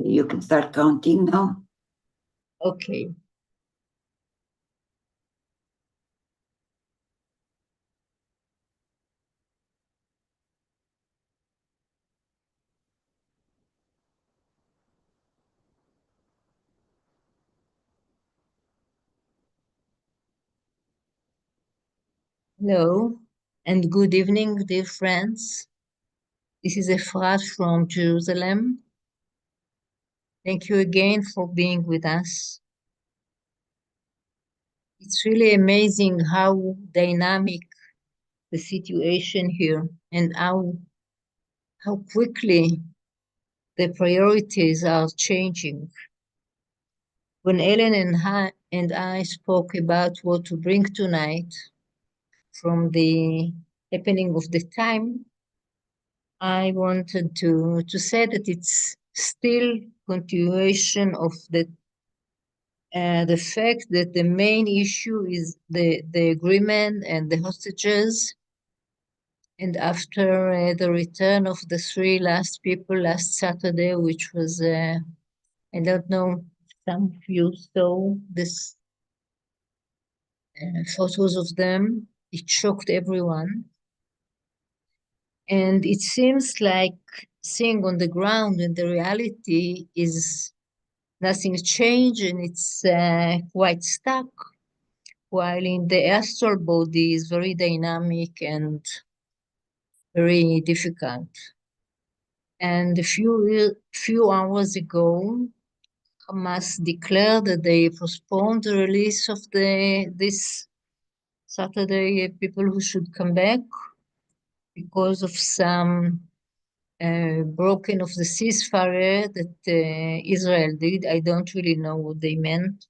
Okay, you can start counting now. Okay. Hello and good evening, dear friends. This is Efrat from Jerusalem. Thank you again for being with us. It's really amazing how dynamic the situation here and how quickly the priorities are changing. When Ellen and I spoke about what to bring tonight from the happening of the time, I wanted to say that it's still continuation of the fact that the main issue is the agreement and the hostages. And after the return of the three last people last Saturday, which was, I don't know, some of you saw this photos of them, it shocked everyone. And it seems like seeing on the ground and the reality is nothing changed and it's quite stuck, while in the astral body is very dynamic and very difficult. And a few hours ago, Hamas declared that they postponed the release of this Saturday people who should come back because of some broken of the ceasefire that Israel did. I don't really know what they meant.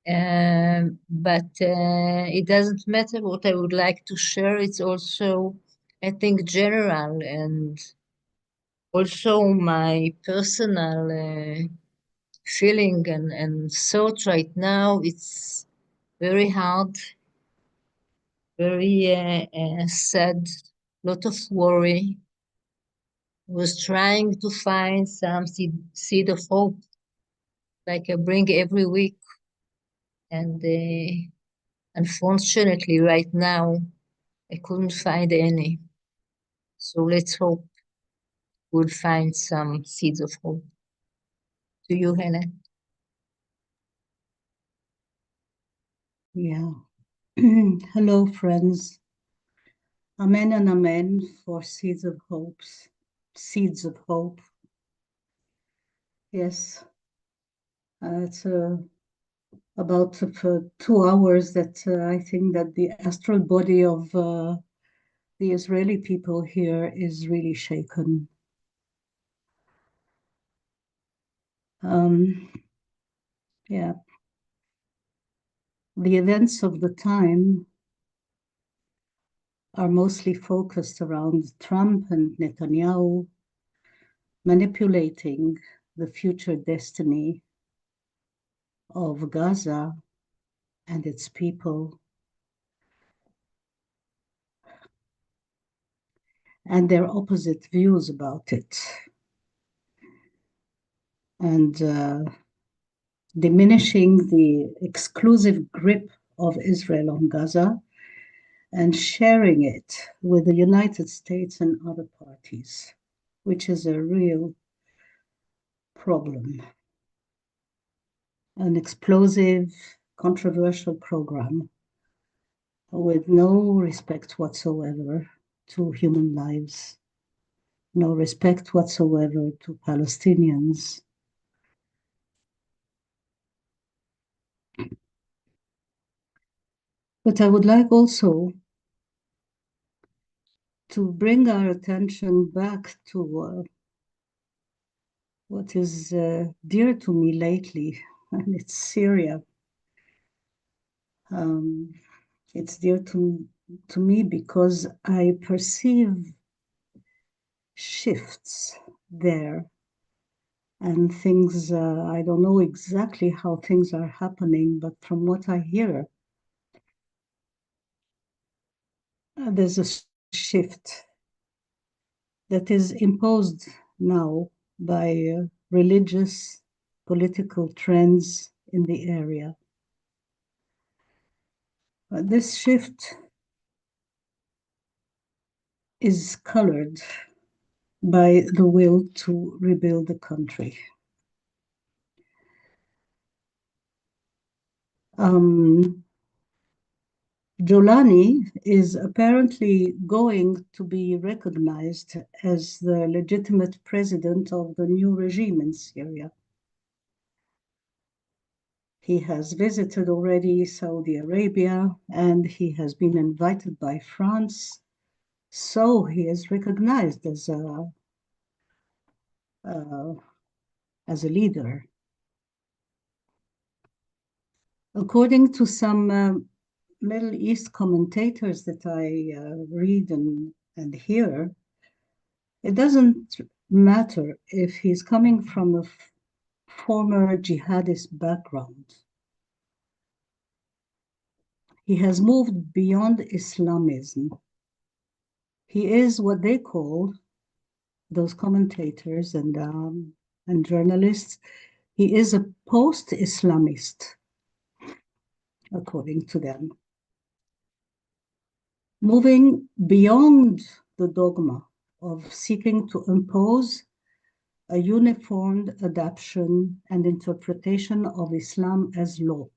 But it doesn't matter what I would like to share. It's also, I think, general and also my personal feeling and thought right now. It's very hard, very sad, lot of worry. Was trying to find some seed of hope, like I bring every week. And unfortunately, right now, I couldn't find any. So let's hope we'll find some seeds of hope. To you, Helen. Yeah. Hello, friends. Amen and amen for seeds of hopes. Seeds of hope. Yes. It's about 2 hours that I think that the astral body of the Israeli people here is really shaken. Yeah. The events of the time are mostly focused around Trump and Netanyahu manipulating the future destiny of Gaza and its people, and their opposite views about it, and diminishing the exclusive grip of Israel on Gaza and sharing it with the United States and other parties, which is a real problem. An explosive, controversial program with no respect whatsoever to human lives, no respect whatsoever to Palestinians. But I would like also to bring our attention back to what is dear to me lately, and it's Syria. It's dear to me because I perceive shifts there and things, I don't know exactly how things are happening, but from what I hear, there's a shift that is imposed now by religious, political trends in the area. This shift is colored by the will to rebuild the country. Jolani is apparently going to be recognized as the legitimate president of the new regime in Syria. He has visited already Saudi Arabia and he has been invited by France. So he is recognized as a leader. According to some Middle East commentators that I read and hear, it doesn't matter if he's coming from a former jihadist background. He has moved beyond Islamism. He is what they call, those commentators and journalists, he is a post-Islamist, according to them. Moving beyond the dogma of seeking to impose a uniformed adaptation and interpretation of Islam as law.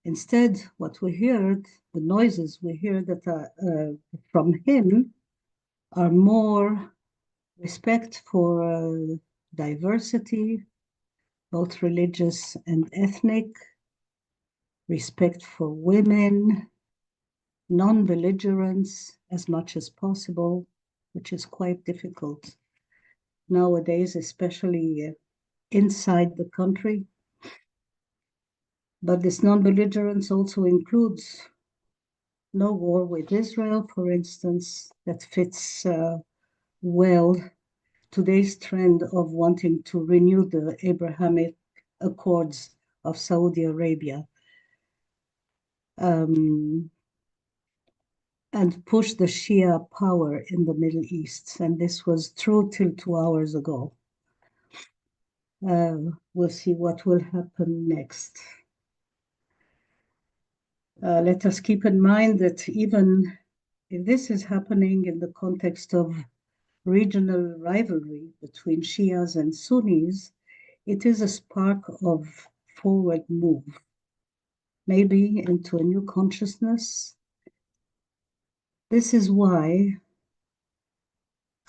Instead, what we heard, the noises we hear that are from him are more respect for diversity, both religious and ethnic, respect for women, non-belligerence as much as possible, which is quite difficult nowadays, especially inside the country. But this non-belligerence also includes no war with Israel, for instance, that fits well today's trend of wanting to renew the Abrahamic Accords of Saudi Arabia and push the Shia power in the Middle East. And this was true till 2 hours ago. We'll see what will happen next. Let us keep in mind that even if this is happening in the context of regional rivalry between Shias and Sunnis, it is a spark of forward move, maybe into a new consciousness. This is why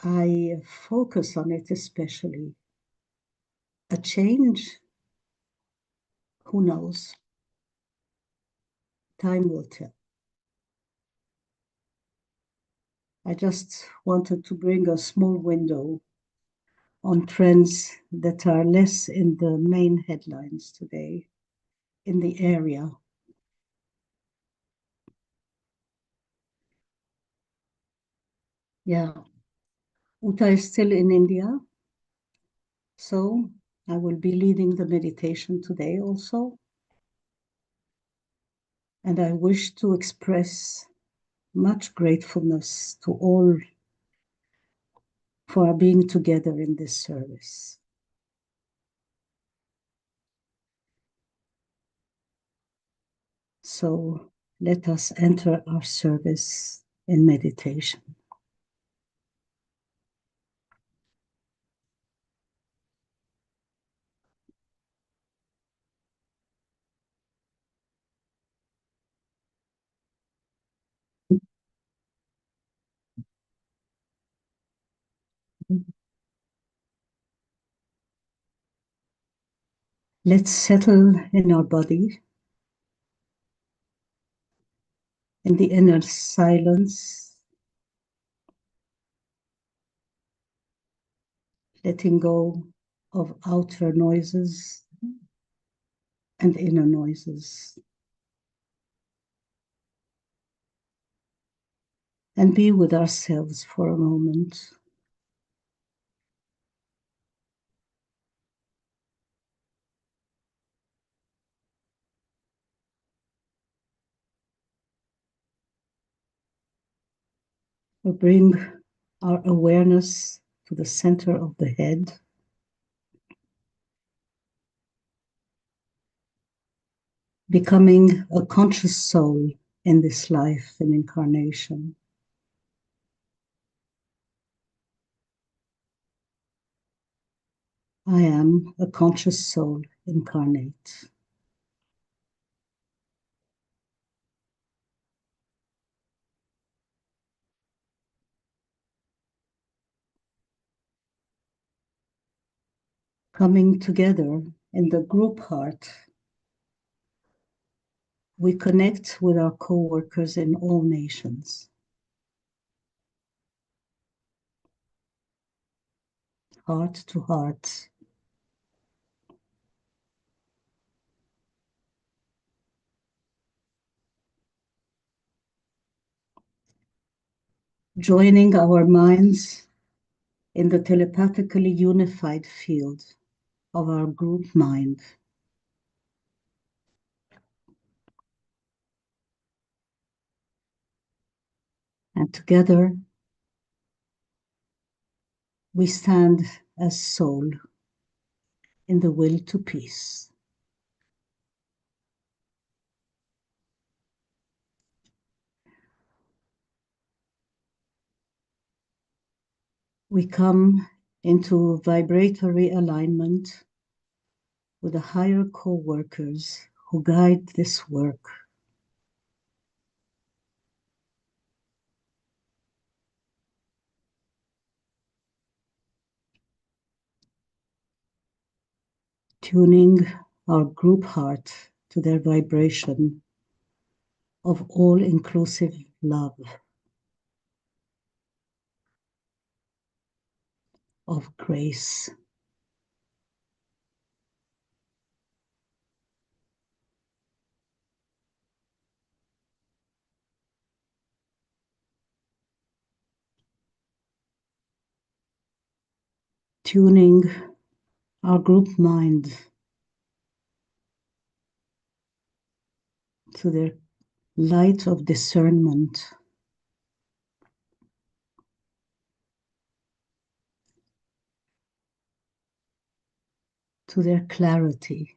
I focus on it especially. A change, who knows? Time will tell. I just wanted to bring a small window on trends that are less in the main headlines today in the area. Yeah, Uta is still in India, so I will be leading the meditation today also. And I wish to express much gratefulness to all for being together in this service. So let us enter our service in meditation. Let's settle in our body, in the inner silence, letting go of outer noises and inner noises. And be with ourselves for a moment. We bring our awareness to the center of the head. becoming a conscious soul in this life and incarnation. I am a conscious soul incarnate. Coming together in the group heart, we connect with our co-workers in all nations. Heart to heart. Joining our minds in the telepathically unified field of our group mind. And together, we stand as soul in the will to peace. We come into vibratory alignment with the higher co-workers who guide this work. Tuning our group heart to their vibration of all-inclusive love, of grace, tuning our group mind to their light of discernment, to their clarity,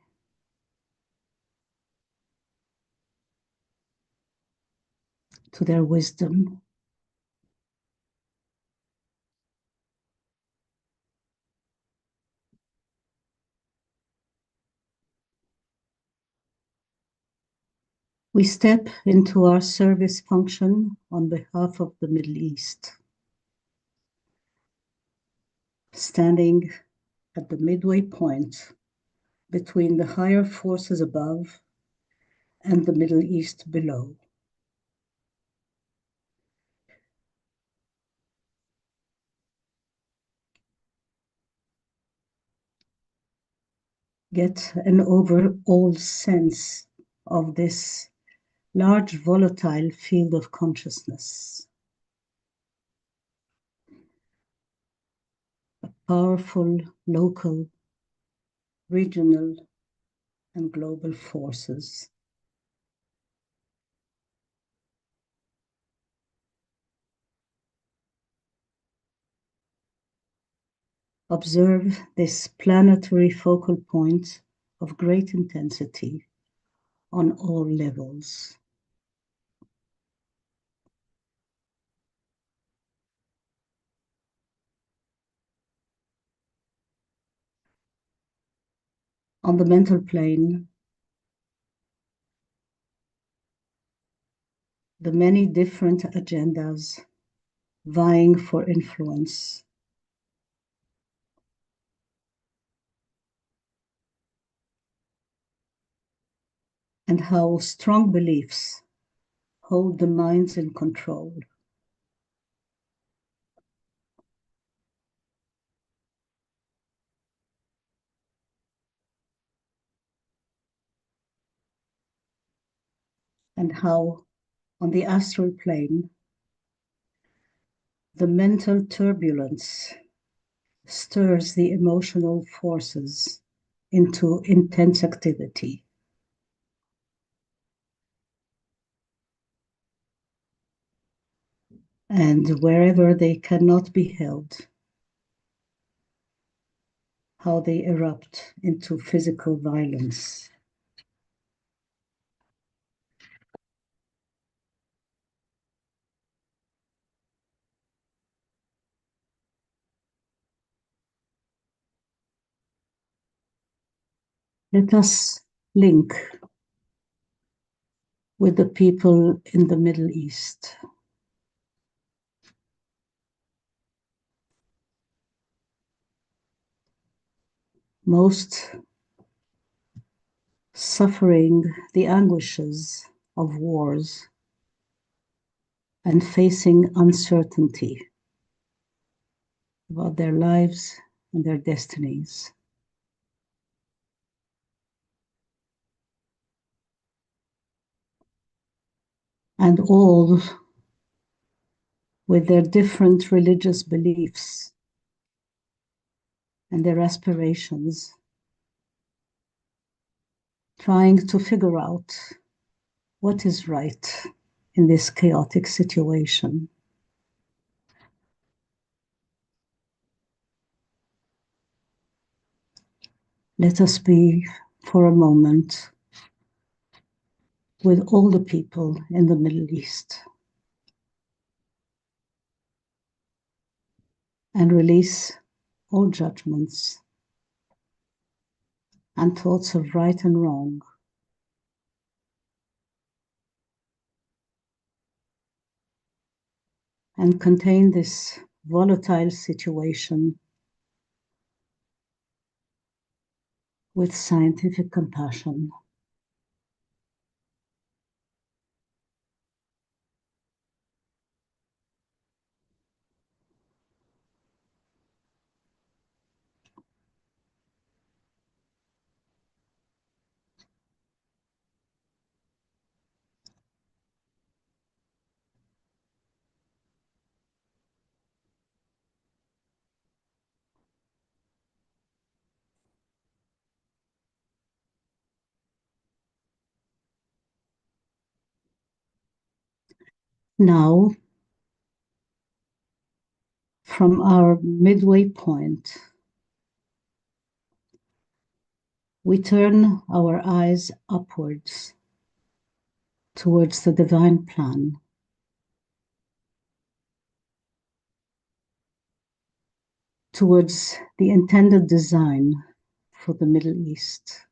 to their wisdom. We step into our service function on behalf of the Middle East, standing at the midway point between the higher forces above and the Middle East below. Get an overall sense of this large volatile field of consciousness. Powerful local, regional, and global forces. Observe this planetary focal point of great intensity on all levels. On the mental plane, the many different agendas vying for influence. And how strong beliefs hold the minds in control. And how, on the astral plane, the mental turbulence stirs the emotional forces into intense activity. And wherever they cannot be held, how they erupt into physical violence. Let us link with the people in the Middle East. Most suffering the anguishes of wars and facing uncertainty about their lives and their destinies. And all with their different religious beliefs and their aspirations, trying to figure out what is right in this chaotic situation. Let us be for a moment with all the people in the Middle East and release all judgments and thoughts of right and wrong. And contain this volatile situation with scientific compassion. Now, from our midway point, we turn our eyes upwards towards the divine plan, towards the intended design for the Middle East.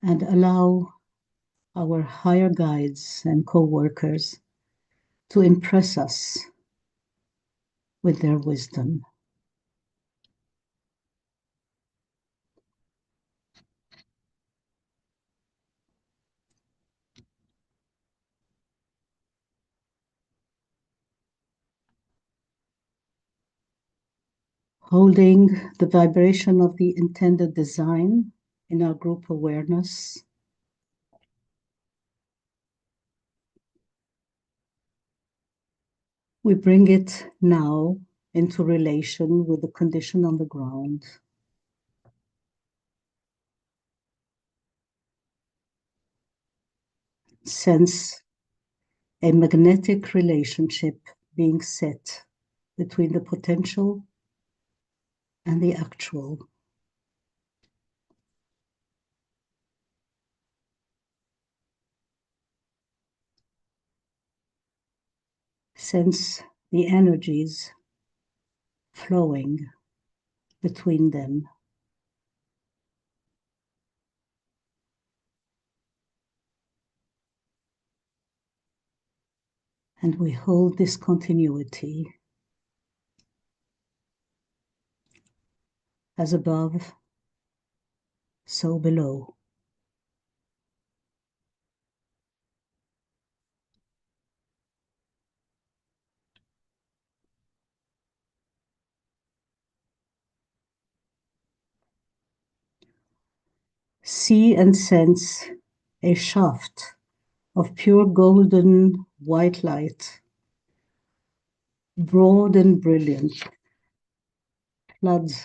And allow our higher guides and co-workers to impress us with their wisdom. Holding the vibration of the intended design in our group awareness, we bring it now into relation with the condition on the ground. Sense a magnetic relationship being set between the potential and the actual. Sense the energies flowing between them. And we hold this continuity as above, so below. See and sense a shaft of pure golden white light, broad and brilliant, floods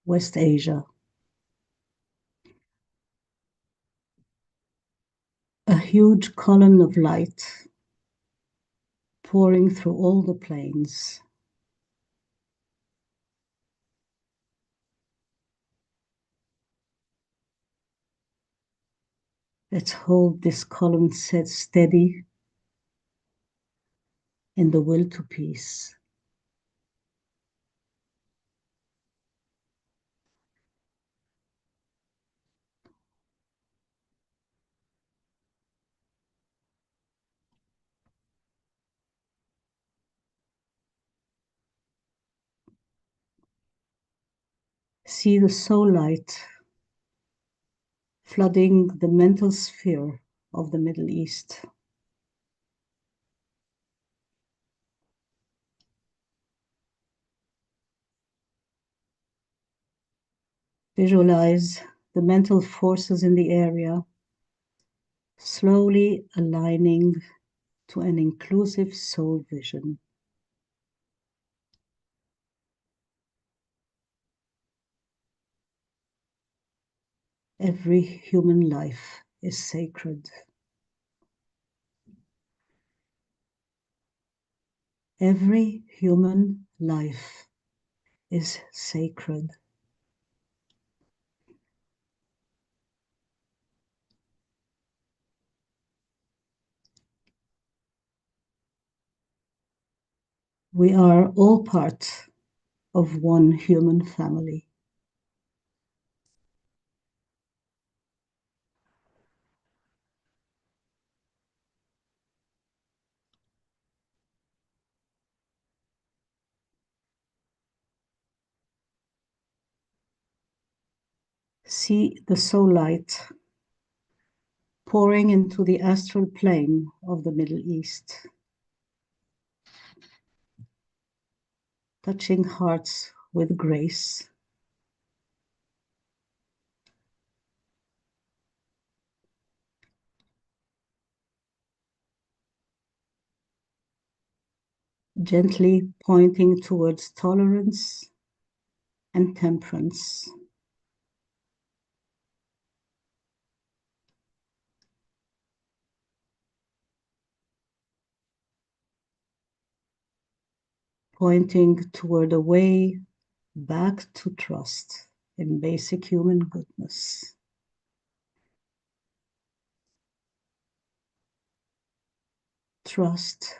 West Asia. A huge column of light pouring through all the plains. Let's hold this column set steady in the will to peace. See the soul light flooding the mental sphere of the Middle East. Visualize the mental forces in the area slowly aligning to an inclusive soul vision. Every human life is sacred. Every human life is sacred. We are all part of one human family. See the soul light pouring into the astral plane of the Middle East, touching hearts with grace. Gently pointing towards tolerance and temperance. Pointing toward a way back to trust in basic human goodness. Trust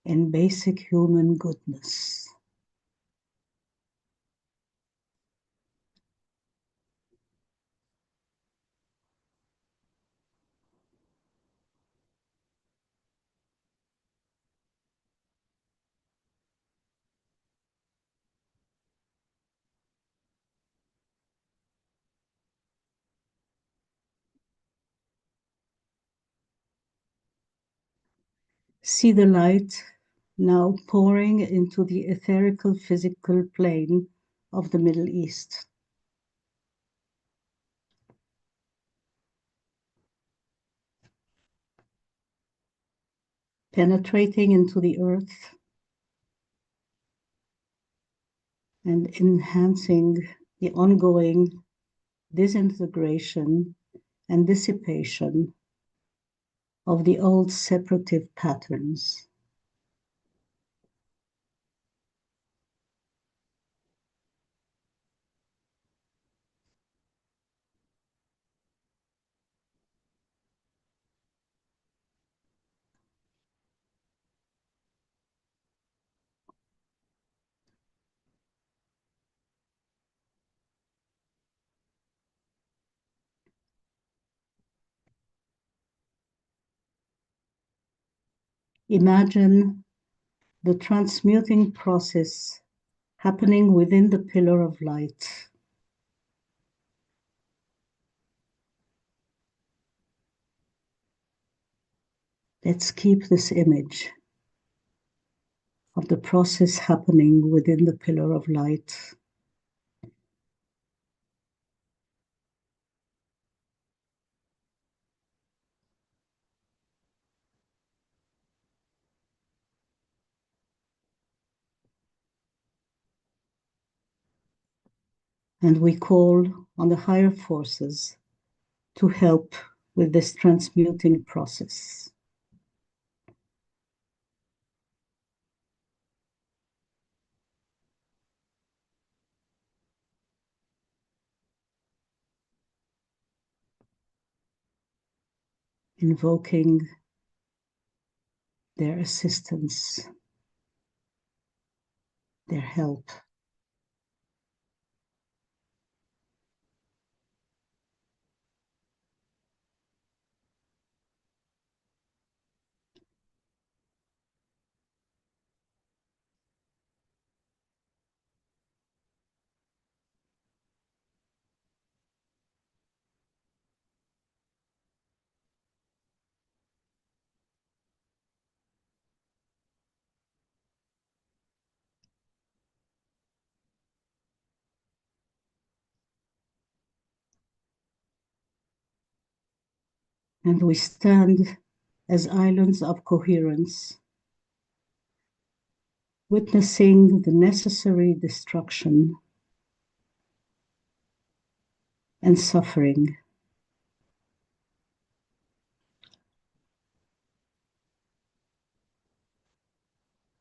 in basic human goodness. See the light now pouring into the etherical physical plane of the Middle East. Penetrating into the earth and enhancing the ongoing disintegration and dissipation of the old separative patterns. Imagine the transmuting process happening within the pillar of light. Let's keep this image of the process happening within the pillar of light. And we call on the higher forces to help with this transmuting process. Invoking their assistance, their help. And we stand as islands of coherence, witnessing the necessary destruction and suffering,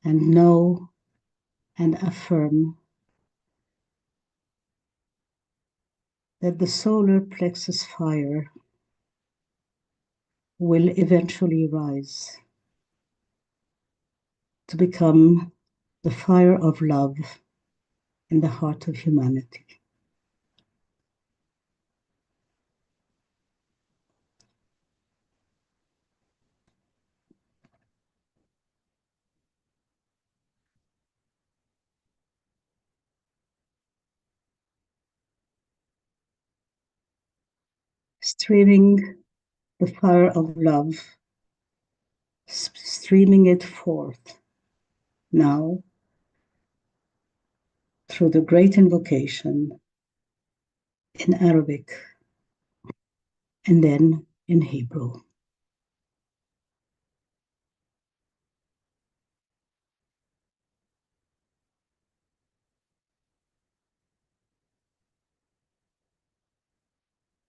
and know and affirm that the solar plexus fire will eventually rise to become the fire of love in the heart of humanity. Streaming the fire of love, streaming it forth now through the great invocation in Arabic and then in Hebrew.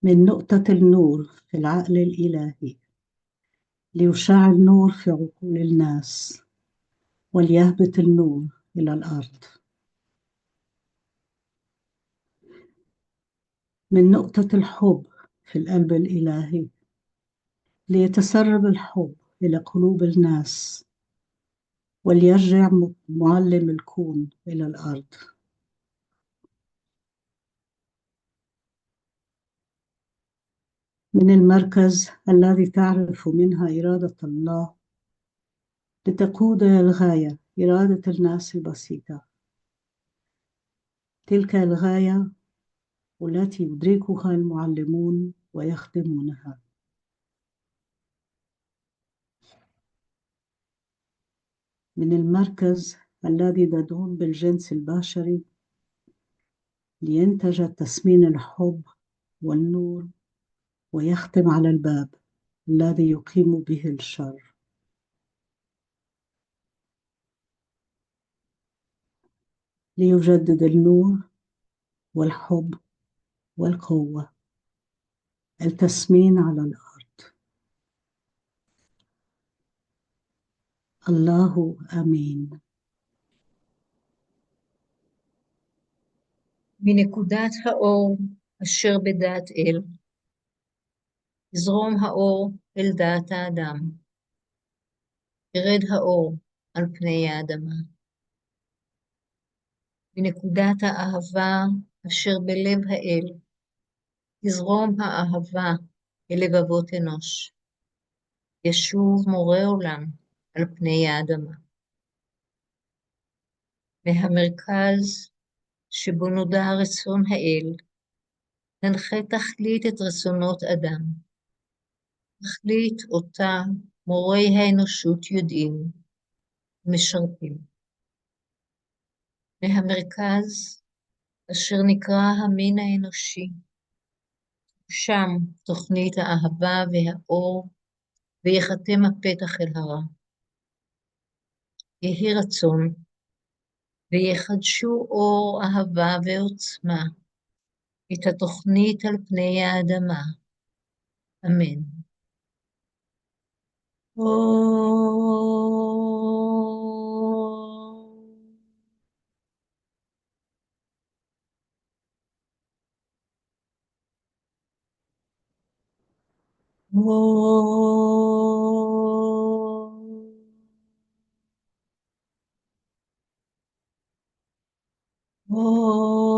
من نقطة النور في العقل الإلهي ليشع النور في عقول الناس وليهبط النور إلى الأرض. من نقطة الحب في القلب الإلهي ليتسرب الحب إلى قلوب الناس وليرجع معلم الكون إلى الأرض. من المركز الذي تعرف منها إرادة الله لتقود الغاية إرادة الناس البسيطة، تلك الغاية والتي يدركها المعلمون ويخدمونها. من المركز الذي تدعون بالجنس البشري لينتج تسمين الحب والنور ويختم على الباب الذي يقيم به الشر. ليجدد النور والحب والقوة التسمين على الأرض. الله آمين. מנקודת האור אשר בדעת אל, יזרום האור אל דעת האדם, ירד האור על פני האדמה. מנקודת האהבה אשר בלב האל, יזרום האהבה אל לבבות אנוש, ישוב מורה עולם על פני האדמה. מהמרכז שבו נודע רצון האל, ננחה תכלית את רצונות אדם, תכלית אותה מורי האנושות יודעים ומשרתים. מהמרכז אשר נקרא המין האנושי, שם תוכנית האהבה והאור, ויחתם הפתח אל הרע. יהי רצון, ויחדשו אור אהבה ועוצמה, את התוכנית על פני האדמה. אמן. Oh.